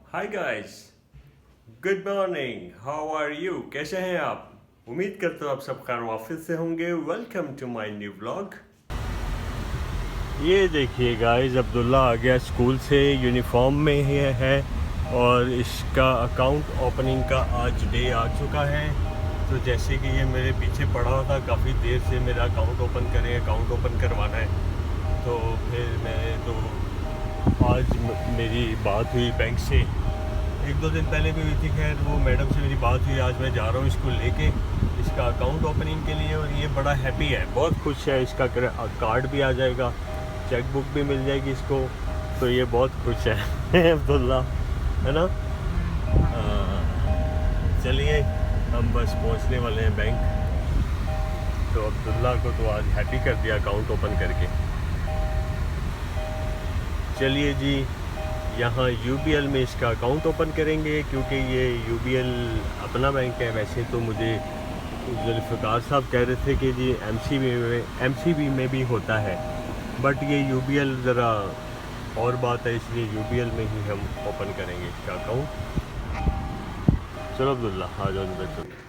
Hi guys, good morning, how are you? कैसे हैं आप? उम्मीद करता हूँ आप सब खैर वाफिस से होंगे। Welcome to my new blog. ये देखिए गाइस, अब्दुल्ला आ गया स्कूल से, यूनिफॉर्म में ही है और इसका अकाउंट ओपनिंग का आज डे आ चुका है। तो जैसे कि ये मेरे पीछे पड़ा हुआ था काफ़ी देर से, मेरा अकाउंट ओपन करवाना है। तो फिर आज मेरी बात हुई बैंक से, एक दो दिन पहले भी हुई थी। खैर वो मैडम से मेरी बात हुई, आज मैं जा रहा हूँ इसको लेके इसका अकाउंट ओपनिंग के लिए। और ये बड़ा हैप्पी है, बहुत खुश है। इसका कार्ड भी आ जाएगा, चेक बुक भी मिल जाएगी इसको, तो ये बहुत खुश है अब्दुल्ला, है ना? चलिए हम बस पहुँचने वाले हैं बैंक। तो अब्दुल्ला को तो आज हैप्पी कर दिया अकाउंट ओपन करके। चलिए जी, यहाँ यूबीएल में इसका अकाउंट ओपन करेंगे, क्योंकि ये यूबीएल अपना बैंक है। वैसे तो मुझे जुल्फ़िकार साहब कह रहे थे कि जी एमसीबी में भी होता है, बट ये यूबीएल ज़रा और बात है, इसलिए यूबीएल में ही हम ओपन करेंगे इसका अकाउंट। चलो अब्दुल्ला आ जाओ अंदर चलो।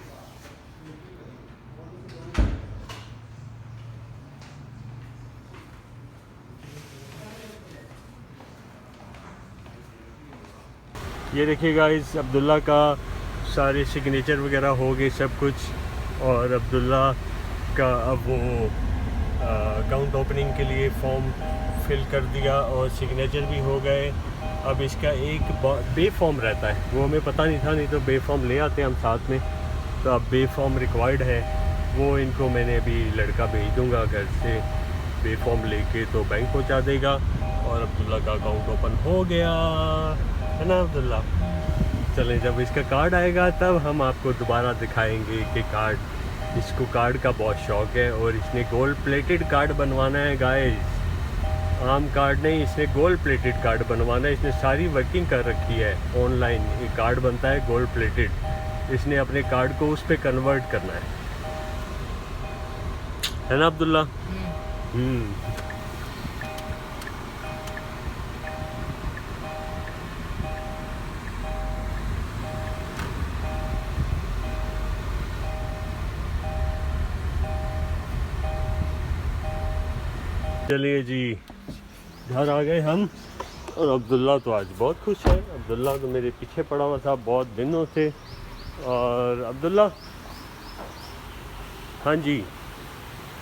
ये देखिए गाइस, अब्दुल्ला का सारे सिग्नेचर वगैरह हो गए सब कुछ, और अब्दुल्ला का अब वो अकाउंट ओपनिंग के लिए फॉर्म फिल कर दिया और सिग्नेचर भी हो गए। अब इसका एक बे फॉर्म रहता है, वो हमें पता नहीं था, नहीं तो बे फॉर्म ले आते हम साथ में। तो अब बे फॉर्म रिक्वायर्ड है, वो इनको मैंने अभी लड़का भेज दूँगा घर से, बे फॉर्म लेके तो बैंक पहुंचा देगा। और अब्दुल्ला का अकाउंट ओपन हो गया, है ना अब्दुल्ला? चलें, जब इसका कार्ड आएगा तब हम आपको दोबारा दिखाएंगे कि इसको कार्ड का बहुत शौक़ है और इसने गोल्ड प्लेटेड कार्ड बनवाना है गाइस। आम कार्ड नहीं, इसने गोल्ड प्लेटेड कार्ड बनवाना है। इसने सारी वर्किंग कर रखी है, ऑनलाइन ये कार्ड बनता है गोल्ड प्लेटेड। इसने अपने कार्ड को उस पर कन्वर्ट करना है ना अब्दुल्ला? चलिए जी, घर आ गए हम, और अब्दुल्ला तो आज बहुत खुश है। अब्दुल्ला तो मेरे पीछे पड़ा हुआ था बहुत दिनों से। और अब्दुल्ला, हाँ जी,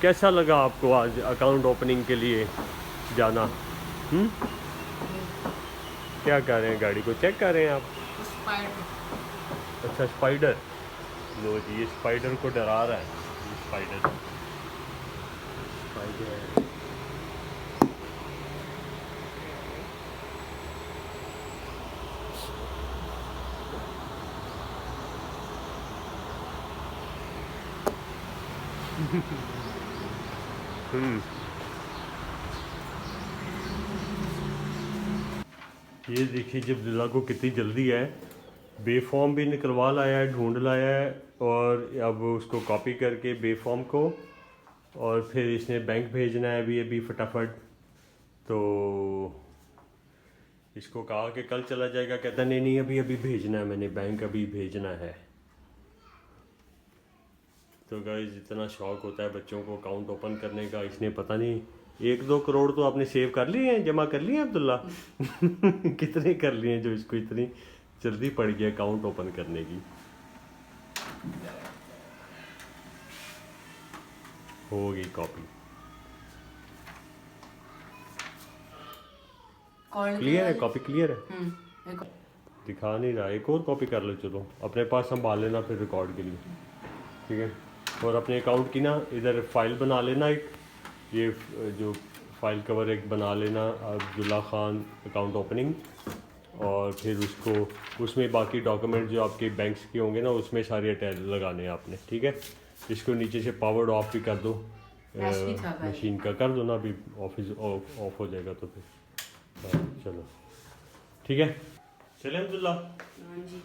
कैसा लगा आपको आज अकाउंट ओपनिंग के लिए जाना? क्या कर रहे हैं, गाड़ी को चेक कर रहे हैं आप? अच्छा, स्पाइडर। लो जी, ये स्पाइडर को डरा रहा है, ये स्पाइडर। ये देखिए जब अब्दुल्ला को कितनी जल्दी है, बे फॉर्म भी निकलवा लाया है, ढूंढ लाया है, और अब उसको कॉपी करके बे फॉर्म को, और फिर इसने बैंक भेजना है अभी फटाफट। तो इसको कहा कि कल चला जाएगा, कहता नहीं अभी भेजना है, मैंने बैंक अभी भेजना है। तो गाइस, इतना शौक़ होता है बच्चों को अकाउंट ओपन करने का। इसने पता नहीं 1-2 करोड़ तो आपने सेव कर लिए हैं, जमा कर लिए हैं अब्दुल्ला? कितने कर लिए हैं जो इसको इतनी जल्दी पड़ गया अकाउंट ओपन करने की? हो गई कॉपी, क्लियर है, कॉपी क्लियर है। दिखा नहीं रहा, एक और कॉपी कर लो, चलो अपने पास संभाल लेना फिर रिकॉर्ड के लिए, ठीक है? और अपने अकाउंट की ना इधर फाइल बना लेना, एक ये जो फाइल कवर एक बना लेना, अब्दुल्ला ख़ान अकाउंट ओपनिंग। और फिर उसमें बाकी डॉक्यूमेंट जो आपके बैंक्स के होंगे ना, उसमें सारे अटैच लगाने हैं आपने, ठीक है? इसको नीचे से पावर्ड ऑफ भी कर दो, मशीन का कर दो ना, अभी ऑफिस ऑफ हो जाएगा तो फिर चलो ठीक है। चले अब्दुल्ला,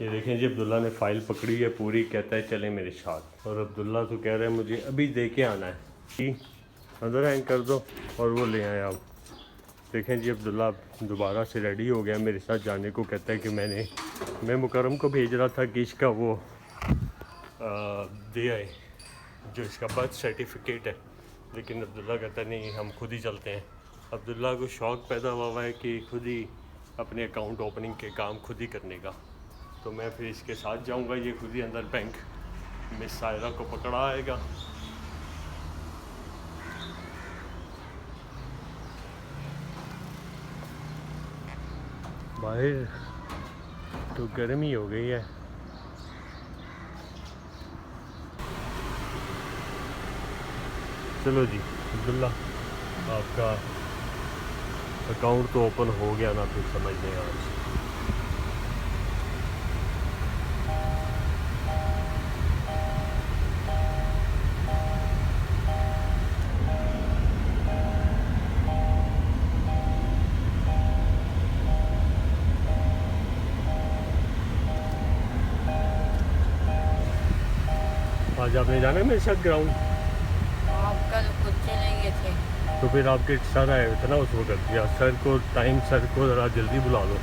ये देखें जी, अब्दुल्ला ने फ़ाइल पकड़ी है पूरी, कहता है चले मेरे साथ। और अब्दुल्ला तो कह रहा है मुझे अभी दे के आना है कि अंदर हैंग कर दो और वो ले आए आप। देखें जी, अब्दुल्ला दोबारा से रेडी हो गया मेरे साथ जाने को, कहता है कि मैंने मैं मुकरम को भेज रहा था कि इसका वो दे आए जो इसका बर्थ सर्टिफिकेट है, लेकिन अब्दुल्ला कहता नहीं हम खुद ही चलते हैं। अब्दुल्ला को शौक़ पैदा हुआ है कि खुद ही अपने अकाउंट ओपनिंग के काम खुद ही करने का, तो मैं फिर इसके साथ जाऊंगा। ये खुद ही अंदर बैंक मिस सायरा को पकड़ा आएगा। बाहर तो गर्मी हो गई है। चलो जी अब्दुल्ला, आपका अकाउंट तो ओपन हो गया ना, फिर समझ लें आज। आज आपने जाना है मेरे साथ ग्राउंड? आप कल खुद चले गए थे। तो फिर आपके सर आए हुए थे ना उस वक्त, या सर को टाइम, सर को ज़रा जल्दी बुला लो,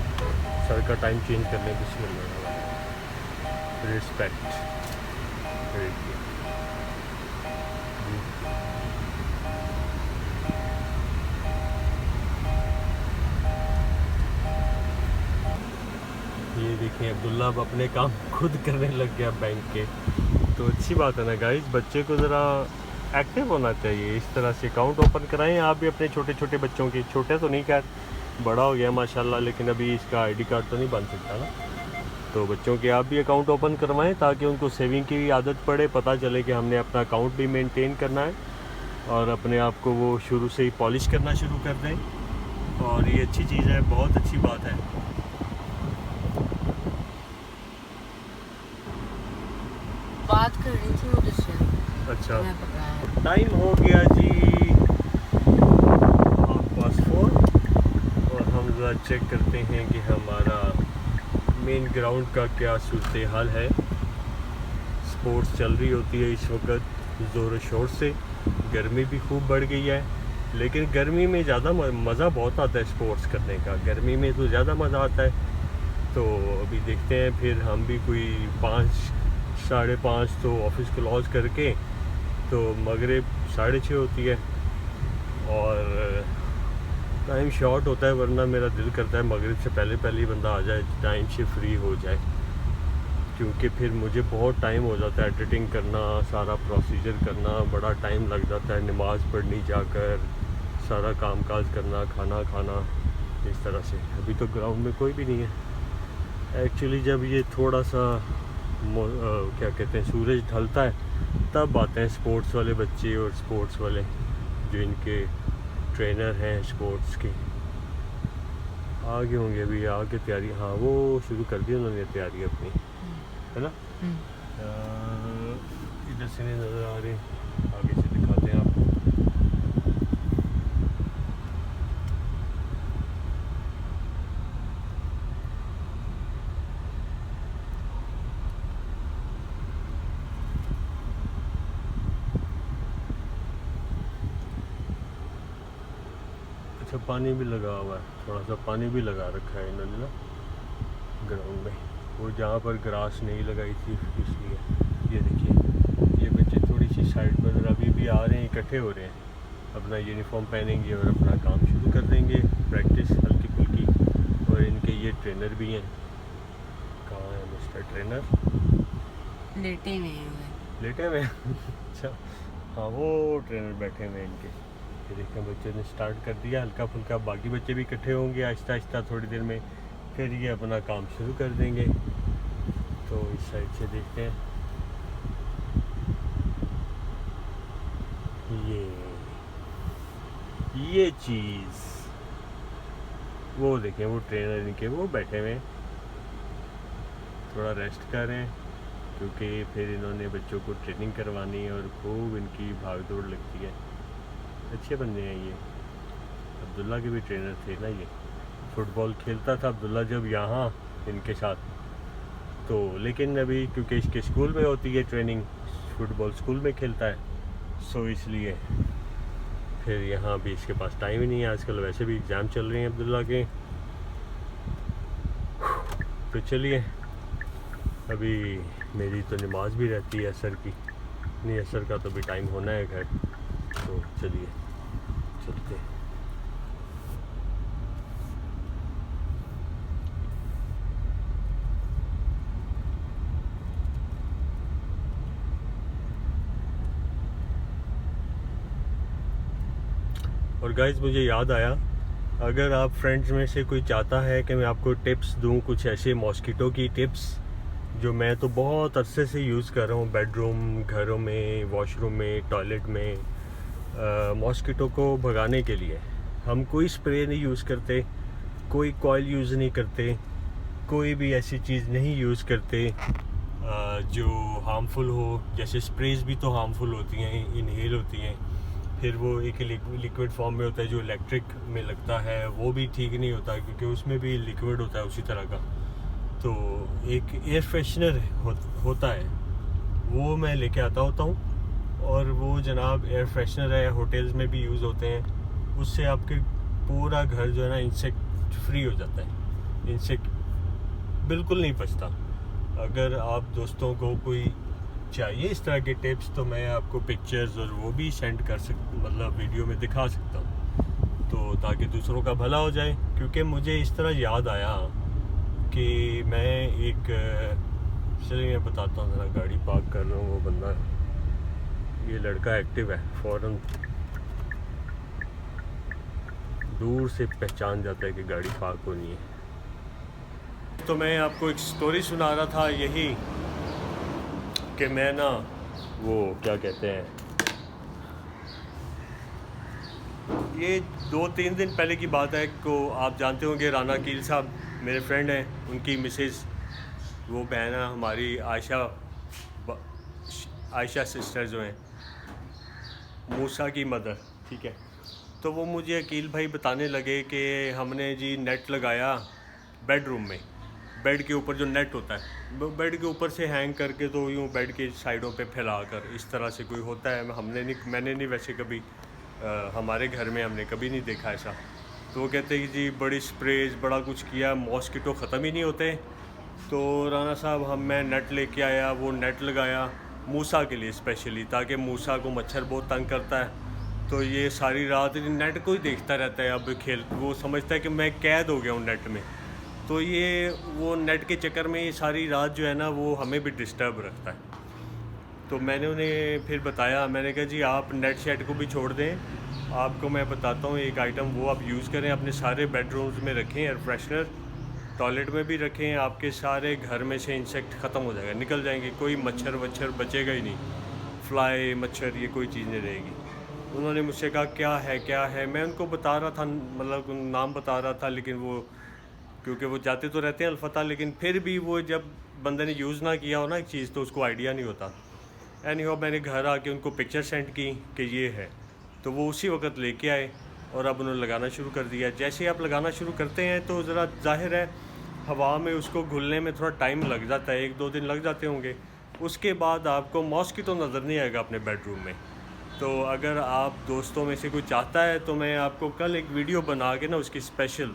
सर का टाइम चेंज करने। बिस्मिल्लाह, रिस्पेक्ट। ये देखिए अब्दुल्ला अब अपने काम खुद करने लग गया बैंक के, तो अच्छी बात है ना गाइस। बच्चे को ज़रा एक्टिव होना चाहिए, इस तरह से अकाउंट ओपन कराएं आप भी अपने छोटे छोटे बच्चों के। छोटे तो नहीं, खैर बड़ा हो गया माशाल्लाह, लेकिन अभी इसका आईडी कार्ड तो नहीं बन सकता ना। तो बच्चों के आप भी अकाउंट ओपन करवाएं ताकि उनको सेविंग की भी आदत पड़े, पता चले कि हमने अपना अकाउंट भी मेंटेन करना है और अपने आप को वो शुरू से ही पॉलिश करना शुरू कर दें। और ये अच्छी चीज़ है, बहुत अच्छी बात है। बात कर रही थी मुझे से। अच्छा, मैं पकड़ा टाइम हो गया जी 4:30 और हम ज़रा चेक करते हैं कि हमारा मेन ग्राउंड का क्या सूरत हाल है। स्पोर्ट्स चल रही होती है इस वक्त ज़ोर शोर से। गर्मी भी खूब बढ़ गई है, लेकिन गर्मी में ज़्यादा मज़ा बहुत आता है स्पोर्ट्स करने का। गर्मी में तो ज़्यादा मज़ा आता है। तो अभी देखते हैं, फिर हम भी कोई 5 साढ़े 5 तो ऑफिस क्लोज करके, तो मगरिब 6:30 होती है और टाइम शॉर्ट होता है, वरना मेरा दिल करता है मगरिब से पहले पहले ही बंदा आ जाए, टाइम से फ्री हो जाए, क्योंकि फिर मुझे बहुत टाइम हो जाता है एडिटिंग करना, सारा प्रोसीजर करना, बड़ा टाइम लग जाता है। नमाज़ पढ़नी जाकर सारा कामकाज करना, खाना खाना, इस तरह से। अभी तो ग्राउंड में कोई भी नहीं है एक्चुअली। जब ये थोड़ा सा क्या कहते हैं, सूरज ढलता है, तब आते हैं स्पोर्ट्स वाले बच्चे और स्पोर्ट्स वाले जो इनके ट्रेनर हैं स्पोर्ट्स के। आगे होंगे अभी, आगे तैयारी। हाँ, वो शुरू कर दी उन्होंने तैयारी अपनी, है ना। इधर से नहीं नज़र आ रहे, आगे से दिखाते हैं आपको। अच्छा, पानी भी लगा हुआ है, थोड़ा सा पानी भी लगा रखा है इन्होंने ना ग्राउंड में, वो जहाँ पर ग्रास नहीं लगाई थी इसलिए। ये देखिए, ये बच्चे थोड़ी सी साइड पर अभी भी आ रहे हैं, इकट्ठे हो रहे हैं, अपना यूनिफॉर्म पहनेंगे और अपना काम शुरू कर देंगे, प्रैक्टिस हल्की फुल्की। और इनके ये ट्रेनर भी हैं। कहाँ है मिस्टर ट्रेनर? लेटे हुए हैं। लेटे हुए अच्छा, हाँ, वो ट्रेनर बैठे हुए हैं इनके। ये देखें, बच्चे ने स्टार्ट कर दिया हल्का फुल्का, बाकी बच्चे भी इकट्ठे होंगे आहिस्ता आहिस्ता थोड़ी देर में, फिर ये अपना काम शुरू कर देंगे। तो इस साइड से देखते हैं, ये चीज़ वो देखें, वो ट्रेनर इनके वो बैठे हुए थोड़ा रेस्ट कर रहे हैं, क्योंकि फिर इन्होंने बच्चों को ट्रेनिंग करवानी है और खूब इनकी भाग दौड़ लगती है। अच्छे बंदे हैं ये। अब्दुल्ला के भी ट्रेनर थे ना, ये फ़ुटबॉल खेलता था अब्दुल्ला जब यहाँ इनके साथ, तो लेकिन अभी क्योंकि इसके स्कूल में होती है ट्रेनिंग, फ़ुटबॉल स्कूल में खेलता है, सो इसलिए फिर यहाँ भी इसके पास टाइम ही नहीं है आजकल। वैसे भी एग्ज़ाम चल रहे हैं अब्दुल्ला के। तो चलिए, अभी मेरी तो नमाज भी रहती है असर की, नहीं असर का तो भी टाइम होना है घर, तो चलिए चलते हैं। और गाइस मुझे याद आया, अगर आप फ्रेंड्स में से कोई चाहता है कि मैं आपको टिप्स दूं, कुछ ऐसे मॉस्किटो की टिप्स जो मैं तो बहुत अरसे से यूज़ कर रहा हूँ बेडरूम, घरों में, वॉशरूम में, टॉयलेट में, मॉस्किटो को भगाने के लिए। हम कोई स्प्रे नहीं यूज़ करते, कोई कॉइल यूज़ नहीं करते, कोई भी ऐसी चीज़ नहीं यूज़ करते जो हार्मफुल हो। जैसे स्प्रेज भी तो हार्मफुल होती हैं, इनहेल होती हैं, फिर वो एक लिक्विड फॉर्म में होता है जो इलेक्ट्रिक में लगता है, वो भी ठीक नहीं होता क्योंकि उसमें भी लिक्विड होता है उसी तरह का। तो एक एयर फ्रेशनर होता है, वो मैं लेके आता होता हूँ, और वो जनाब एयर फ्रेशनर है, होटल्स में भी यूज़ होते हैं। उससे आपके पूरा घर जो है ना इंसेक्ट फ्री हो जाता है, इंसेक्ट बिल्कुल नहीं बचता। अगर आप दोस्तों को कोई चाहिए इस तरह के टिप्स तो मैं आपको पिक्चर्स और वो भी सेंड कर मतलब वीडियो में दिखा सकता हूँ, तो ताकि दूसरों का भला हो जाए। क्योंकि मुझे इस तरह याद आया कि मैं एक, चलिए मैं बताता हूँ, ज़रा गाड़ी पार्क कर रहा हूँ, वो बंदा, ये लड़का एक्टिव है, फ़ौरन दूर से पहचान जाता है कि गाड़ी पार्क होनी है। तो मैं आपको एक स्टोरी सुना रहा था यही कि मैं ना, वो क्या कहते हैं, ये 2-3 दिन पहले की बात है को आप जानते होंगे, राना कील साहब मेरे फ्रेंड हैं, उनकी मिसेस, वो बहन है हमारी आयशा सिस्टर जो हैं, मूसा की मदर, ठीक है। तो वो मुझे अकील भाई बताने लगे कि हमने जी नेट लगाया बेडरूम में, बेड के ऊपर जो नेट होता है, बेड के ऊपर से हैंग करके, तो यूँ बेड के साइडों पे फैलाकर, इस तरह से कोई होता है, मैंने नहीं वैसे कभी, हमारे घर में हमने कभी नहीं देखा ऐसा। तो वो कहते हैं कि जी बड़ी स्प्रेज, बड़ा कुछ किया, मॉस्किटो ख़त्म ही नहीं होते। तो राना साहब मैं नेट लेके आया, वो नेट लगाया मूसा के लिए स्पेशली, ताकि मूसा को मच्छर बहुत तंग करता है, तो ये सारी रात नेट को ही देखता रहता है। अब वो समझता है कि मैं कैद हो गया हूँ नेट में, तो ये वो नेट के चक्कर में ये सारी रात जो है ना वो हमें भी डिस्टर्ब रखता है। तो मैंने उन्हें फिर बताया, मैंने कहा जी आप नेट शेट को भी छोड़ दें, आपको मैं बताता हूँ एक आइटम, वो आप यूज़ करें, अपने सारे बेडरूम्स में रखें एयर फ्रेशनर, टॉयलेट में भी रखें, आपके सारे घर में से इंसेक्ट ख़त्म हो जाएगा, निकल जाएंगे, कोई मच्छर वच्छर बचेगा ही नहीं, फ्लाई मच्छर ये कोई चीज़ नहीं रहेगी। उन्होंने मुझसे कहा क्या है, मैं उनको बता रहा था, मतलब नाम बता रहा था, लेकिन वो क्योंकि वो जाते तो रहते हैं अलफता, लेकिन फिर भी वो जब बंदे ने यूज़ ना किया हो ना एक चीज़, तो उसको आइडिया नहीं होता। एनीहाउ मैंने घर आके उनको पिक्चर सेंड की कि ये है, तो वो उसी वक्त लेके आए और अब उन्होंने लगाना शुरू कर दिया। जैसे आप लगाना शुरू करते हैं तो ज़रा जाहिर है हवा में उसको घुलने में थोड़ा टाइम लग जाता है, 1-2 दिन लग जाते होंगे। उसके बाद आपको मॉस्किटो नज़र नहीं आएगा अपने बेडरूम में। तो अगर आप दोस्तों में से कोई चाहता है तो मैं आपको कल एक वीडियो बना के ना उसकी स्पेशल,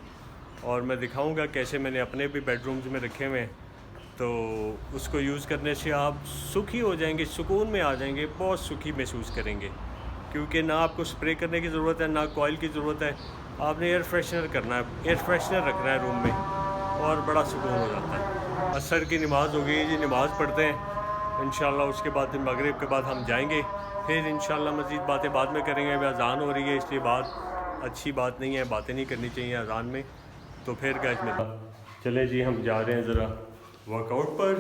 और मैं दिखाऊंगा कैसे मैंने अपने भी बेडरूम्स में रखे हुए हैं, तो उसको यूज़ करने से आप सुखी हो जाएंगे, सुकून में आ जाएंगे, बहुत सुखी महसूस करेंगे। क्योंकि ना आपको स्प्रे करने की ज़रूरत है, ना कॉइल की ज़रूरत है, आपने एयर फ्रेशनर करना है, एयर फ्रेशनर रखना है रूम में, और बड़ा सुकून हो जाता है। असर की नमाज़ हो गई जी, नमाज़ पढ़ते हैं इंशाल्लाह, उसके बाद मगरिब के बाद हम जाएंगे, फिर इंशाल्लाह मज़ीद बातें बाद में करेंगे। अभी अज़ान हो रही है, इसलिए अच्छी बात नहीं है, बातें नहीं करनी चाहिए अज़ान में। तो फिर गाइस में चले जी, हम जा रहे हैं ज़रा वर्कआउट पर।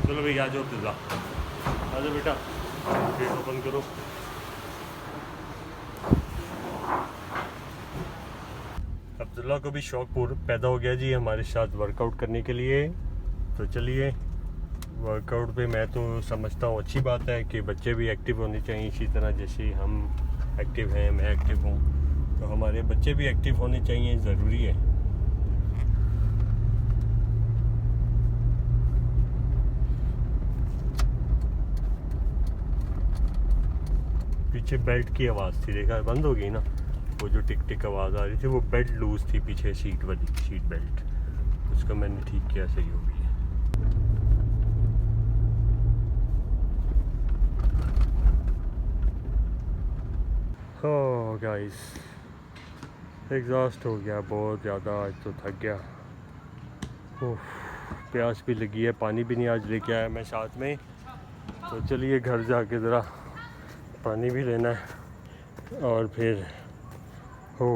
चलो भाई आ जाओ, अब्दुल्ला आ जाओ बेटा, गेट ओपन करो। अब्दुल्ला को भी शौक पैदा हो गया जी हमारे साथ वर्कआउट करने के लिए। तो चलिए, वर्कआउट पे मैं तो समझता हूँ अच्छी बात है कि बच्चे भी एक्टिव होने चाहिए, इसी तरह जैसे हम एक्टिव हैं, मैं एक्टिव हूँ, तो हमारे बच्चे भी एक्टिव होने चाहिए, ज़रूरी है। पीछे बेल्ट की आवाज़ थी, देखा बंद हो गई ना, वो जो टिक टिक आवाज़ आ रही थी वो बेल्ट लूज थी पीछे, सीट वाली सीट बेल्ट, उसको मैंने ठीक किया, सही हो गई है। ओह गाइस, एग्जॉस्ट हो गया बहुत ज़्यादा, आज तो थक गया। ओह, प्यास भी लगी है, पानी भी नहीं आज लेके आया मैं साथ में, तो चलिए घर जाके ज़रा पानी भी लेना है और फिर हो।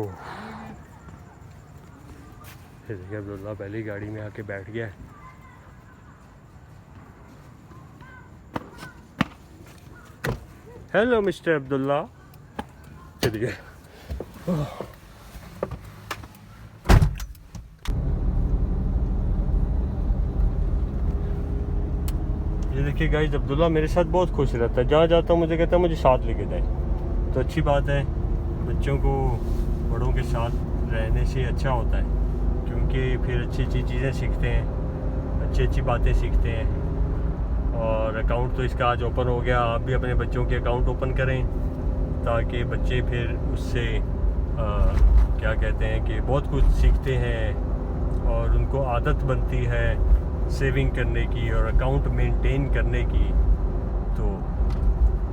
फिर देखिए अब्दुल्ला पहली गाड़ी में आके बैठ गया है। हेलो मिस्टर अब्दुल्ला, चलिए। ये देखिए गाइस, अब्दुल्ला मेरे साथ बहुत खुश रहता है, जहाँ जाता हूँ मुझे कहता है मुझे साथ लेके जाए, तो अच्छी बात है। बच्चों को बड़ों के साथ रहने से अच्छा होता है, क्योंकि फिर अच्छी अच्छी चीज़ें सीखते हैं, अच्छी अच्छी बातें सीखते हैं। और अकाउंट तो इसका आज ओपन हो गया, आप भी अपने बच्चों के अकाउंट ओपन करें, ताकि बच्चे फिर उससे क्या कहते हैं कि बहुत कुछ सीखते हैं और उनको आदत बनती है सेविंग करने की और अकाउंट मेंटेन करने की, तो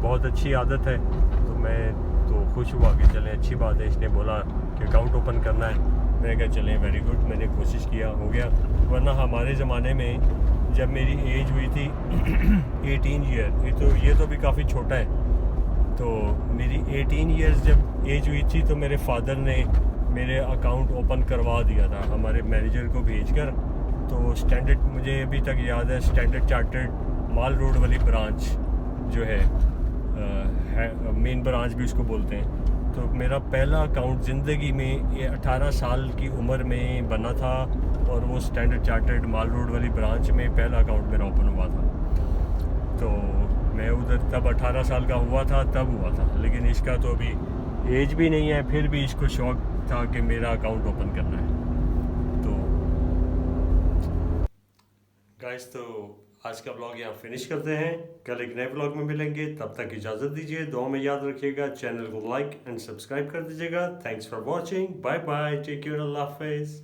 बहुत अच्छी आदत है। तो मैं तो खुश हुआ कि चलें, अच्छी बात है, इसने बोला कि अकाउंट ओपन करना है, मैंने कहा चलें वेरी गुड, मैंने कोशिश किया, हो गया। वरना हमारे ज़माने में जब मेरी एज हुई थी 18 ईयर, ये तो भी काफ़ी छोटा है, तो मेरी 18 ईयर्स जब एज हुई थी तो मेरे फादर ने मेरे अकाउंट ओपन करवा दिया था हमारे मैनेजर को भेजकर। तो स्टैंडर्ड, मुझे अभी तक याद है, स्टैंडर्ड चार्टर्ड माल रोड वाली ब्रांच जो है मेन ब्रांच भी उसको बोलते हैं, तो मेरा पहला अकाउंट ज़िंदगी में ये 18 साल की उम्र में बना था, और वो स्टैंडर्ड चार्टर्ड माल रोड वाली ब्रांच में पहला अकाउंट मेरा ओपन हुआ था। तो मैं उधर तब 18 साल का हुआ था, तब हुआ था, लेकिन इसका तो अभी एज भी नहीं है, फिर भी इसको शौक था कि मेरा अकाउंट ओपन करना है। तो गाइस, तो आज का ब्लॉग यहाँ फिनिश करते हैं, कल एक नए ब्लॉग में मिलेंगे, तब तक इजाज़त दीजिए, दुआ में याद रखिएगा, चैनल को लाइक एंड सब्सक्राइब कर दीजिएगा। Thanks for watching, bye bye, take care, अल्लाह हाफिज़।